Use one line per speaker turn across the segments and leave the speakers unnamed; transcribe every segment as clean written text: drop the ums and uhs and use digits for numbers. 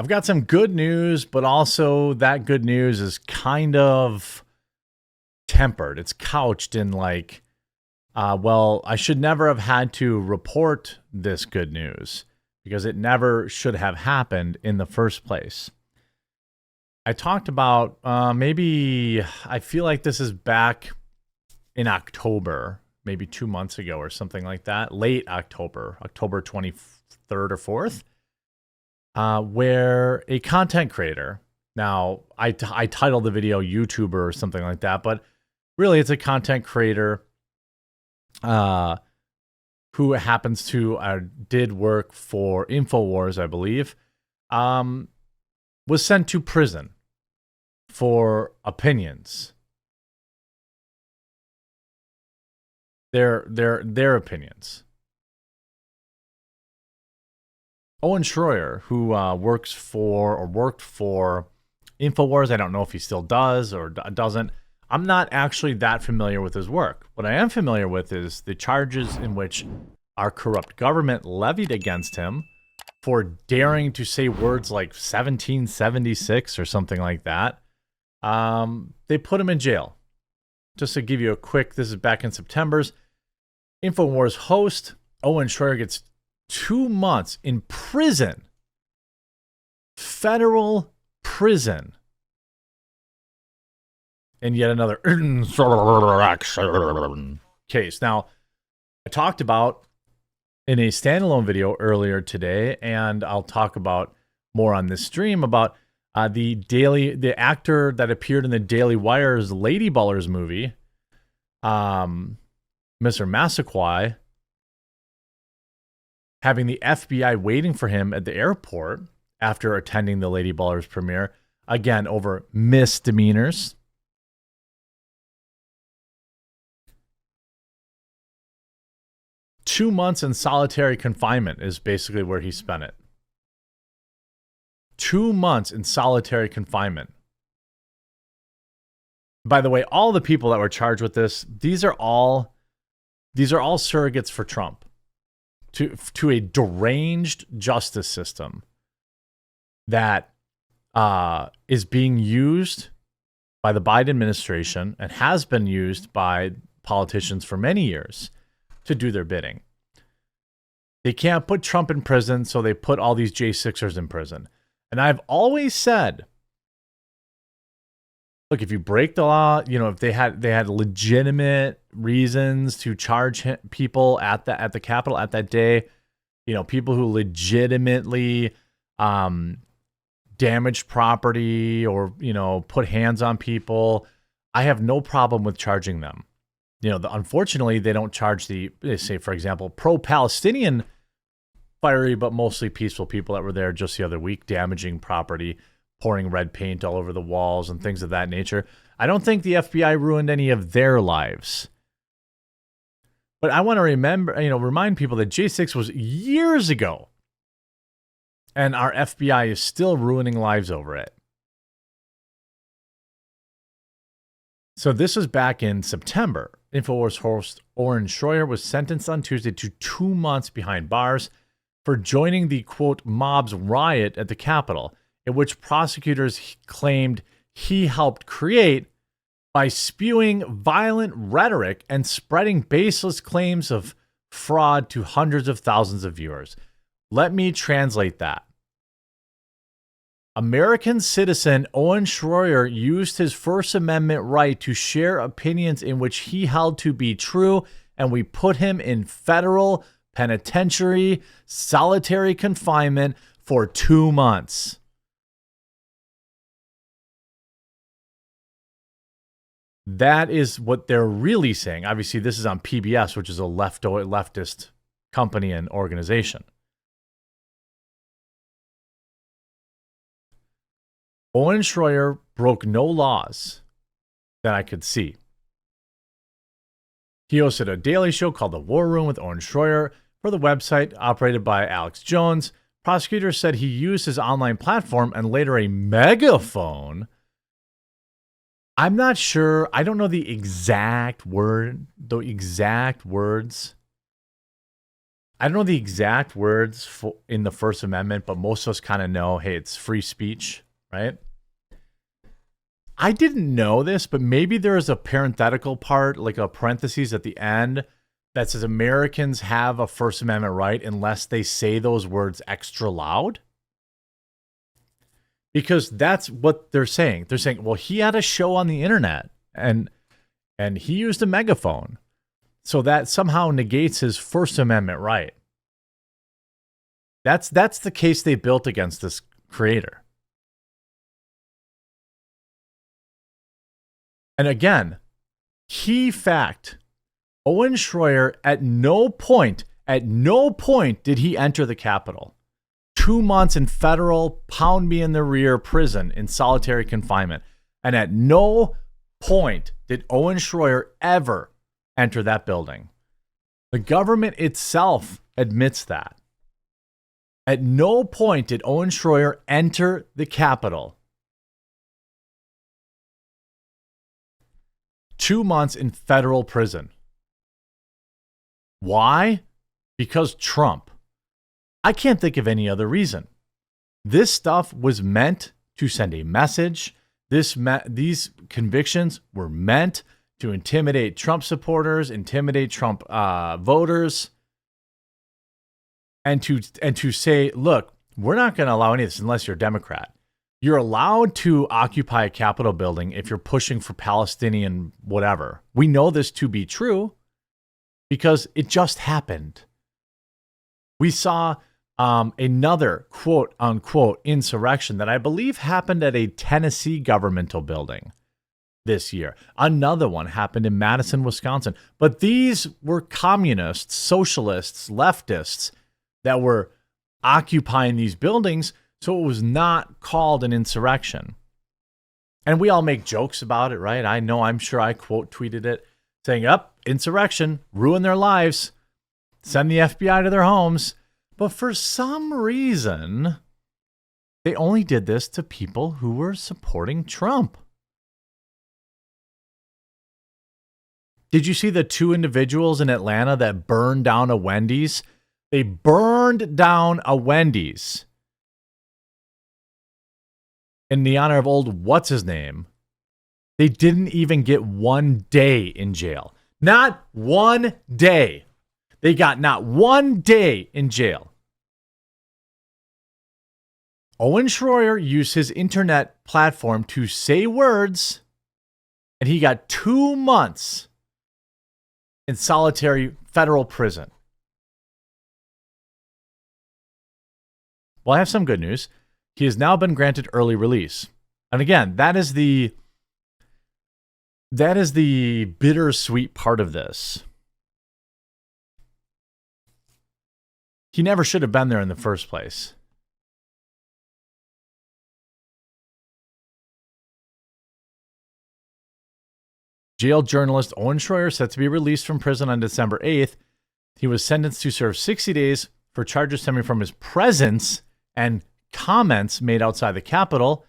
I've got some good news, but also that good news is kind of tempered. It's couched in like, well, I should never have had to report this good news because it never should have happened in the first place. I talked about maybe, I feel like this is back in October, maybe 2 months ago or something like that, late October, October 23rd or 4th, where a content creator, now I titled the video YouTuber or something like that, but really it's a content creator who happens to did work for InfoWars, I believe, was sent to prison for opinions. Their opinions. Owen Shroyer, who worked for InfoWars, I don't know if he still does or doesn't. I'm not actually that familiar with his work. What I am familiar with is the charges in which our corrupt government levied against him for daring to say words like 1776 or something like that. They put him in jail. Just to give you a quick, this is back in September's. InfoWars host Owen Shroyer gets 2 months in prison. Federal prison. And yet another case. Now, I talked about in a standalone video earlier today, and I'll talk about more on this stream about the actor that appeared in the Daily Wire's Lady Ballers movie, Mr. Massaquoi, having the FBI waiting for him at the airport after attending the Lady Ballers premiere, again over misdemeanors. Two months in solitary confinement is basically where he spent it. 2 months in solitary confinement. By the way, all the people that were charged with this, these are all surrogates for Trump, to a deranged justice system that is being used by the Biden administration and has been used by politicians for many years to do their bidding. They can't put Trump in prison, so they put all these J6ers in prison. And I've always said, look, if you break the law, if they had legitimate reasons to charge people at the Capitol at that day, people who legitimately damaged property or put hands on people, I have no problem with charging them. Unfortunately, they don't charge they say, for example, pro-Palestinian fiery but mostly peaceful people that were there just the other week, damaging property, pouring red paint all over the walls and things of that nature. I don't think the FBI ruined any of their lives. But I want to remind people that J6 was years ago, and our FBI is still ruining lives over it. So this was back in September. InfoWars host Owen Shroyer was sentenced on Tuesday to 2 months behind bars for joining the, quote, mob's riot at the Capitol, in which prosecutors claimed he helped create by spewing violent rhetoric and spreading baseless claims of fraud to hundreds of thousands of viewers. Let me translate that. American citizen Owen Shroyer used his First Amendment right to share opinions in which he held to be true, and we put him in federal penitentiary solitary confinement for 2 months. That is what they're really saying. Obviously, this is on PBS, which is a leftist company and organization. Owen Shroyer broke no laws that I could see. He hosted a daily show called The War Room with Owen Shroyer for the website operated by Alex Jones. Prosecutors said he used his online platform and later a megaphone. I'm not sure. I don't know the exact words I don't know the exact words in the First Amendment, but most of us kind of know, hey, it's free speech, right? I didn't know this, but maybe there is a parenthetical part, like a parentheses at the end, that says Americans have a First Amendment right unless they say those words extra loud. Because that's what they're saying. They're saying, well, he had a show on the internet and he used a megaphone. So that somehow negates his First Amendment right. That's the case they built against this creator. And again, key fact, Owen Shroyer at no point did he enter the Capitol. 2 months in federal pound me in the rear prison in solitary confinement. And at no point did Owen Shroyer ever enter that building. The government itself admits that. At no point did Owen Shroyer enter the Capitol. 2 months in federal prison. Why? Because Trump. I can't think of any other reason. This stuff was meant to send a message. These convictions were meant to intimidate Trump supporters, intimidate Trump voters, and to say, look, we're not going to allow any of this unless you're a Democrat. You're allowed to occupy a Capitol building if you're pushing for Palestinian whatever. We know this to be true because it just happened. We saw another quote unquote insurrection that I believe happened at a Tennessee governmental building this year. Another one happened in Madison, Wisconsin. But these were communists, socialists, leftists that were occupying these buildings. So it was not called an insurrection. And we all make jokes about it, right? I'm sure I quote tweeted it saying, insurrection, ruin their lives, send the FBI to their homes. But for some reason, they only did this to people who were supporting Trump. Did you see the 2 individuals in Atlanta that burned down a Wendy's? They burned down a Wendy's in the honor of old what's-his-name. They didn't even get 1 day in jail. Not 1 day. They got not 1 day in jail. Owen Shroyer used his internet platform to say words, and he got 2 months in solitary federal prison. Well, I have some good news. He has now been granted early release. And again, that is the bittersweet part of this. He never should have been there in the first place. Jail journalist Owen Shroyer set to be released from prison on December 8th. He was sentenced to serve 60 days for charges stemming from his presence and comments made outside the Capitol.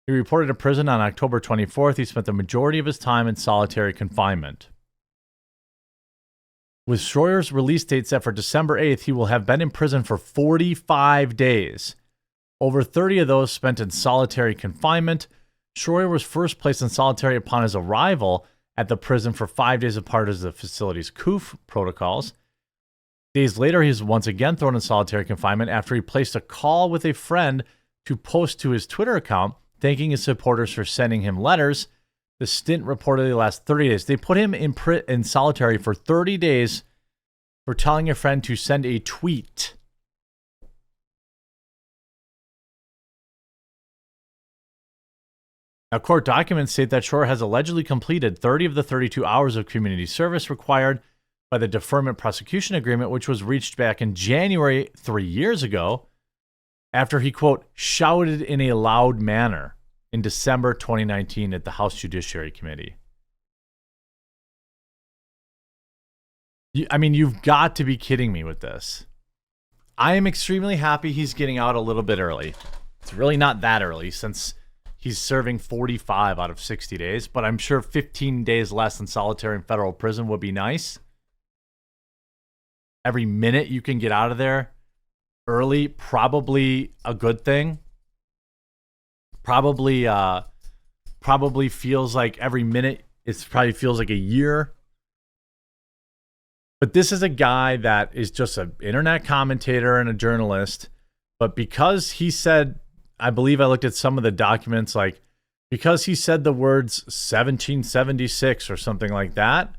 He reported to prison on October 24th. He spent the majority of his time in solitary confinement. With Shroyer's release date set for December 8th, he will have been in prison for 45 days. Over 30 of those spent in solitary confinement. Shroyer was first placed in solitary upon his arrival at the prison for 5 days as part of the facility's COOF protocols. Days later, he was once again thrown in solitary confinement after he placed a call with a friend to post to his Twitter account, thanking his supporters for sending him letters. The stint reportedly lasts 30 days. They put him in solitary for 30 days for telling a friend to send a tweet. Now, court documents state that Shroyer has allegedly completed 30 of the 32 hours of community service required by the deferment prosecution agreement, which was reached back in January 3 years ago, after he, quote, shouted in a loud manner in December 2019 at the House Judiciary Committee. You've got to be kidding me with this. I am extremely happy he's getting out a little bit early. It's really not that early since he's serving 45 out of 60 days, but I'm sure 15 days less in solitary and federal prison would be nice. every minute you can get out of there early, probably a good thing. Probably feels like every minute, it probably feels like a year. But this is a guy that is just an internet commentator and a journalist. But because he said, I believe I looked at some of the documents, like because he said the words 1776 or something like that,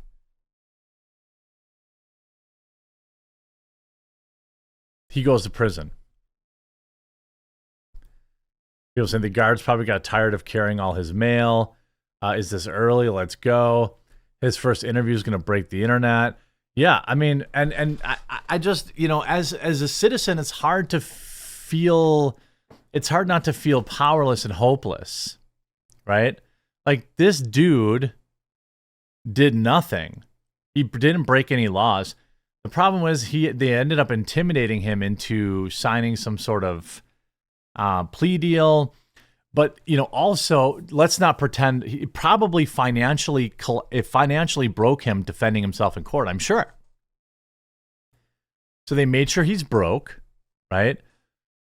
he goes to prison. People saying the guards probably got tired of carrying all his mail. Is this early? Let's go. His first interview is going to break the internet. Yeah, I mean, and I just, as a citizen, it's hard not to feel powerless and hopeless, right? Like, this dude did nothing. He didn't break any laws. The problem was they ended up intimidating him into signing some sort of plea deal. But, also, let's not pretend he probably financially broke him defending himself in court, I'm sure. So they made sure he's broke, right?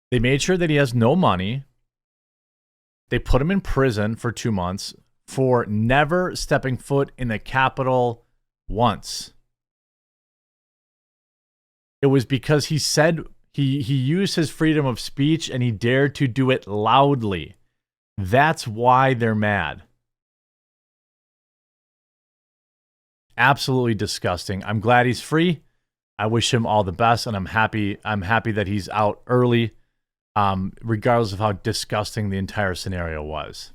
They made sure that he has no money. They put him in prison for 2 months for never stepping foot in the Capitol once. It was because he said he used his freedom of speech and he dared to do it loudly. That's why they're mad. Absolutely disgusting. I'm glad he's free. I wish him all the best, and I'm happy that he's out early, regardless of how disgusting the entire scenario was.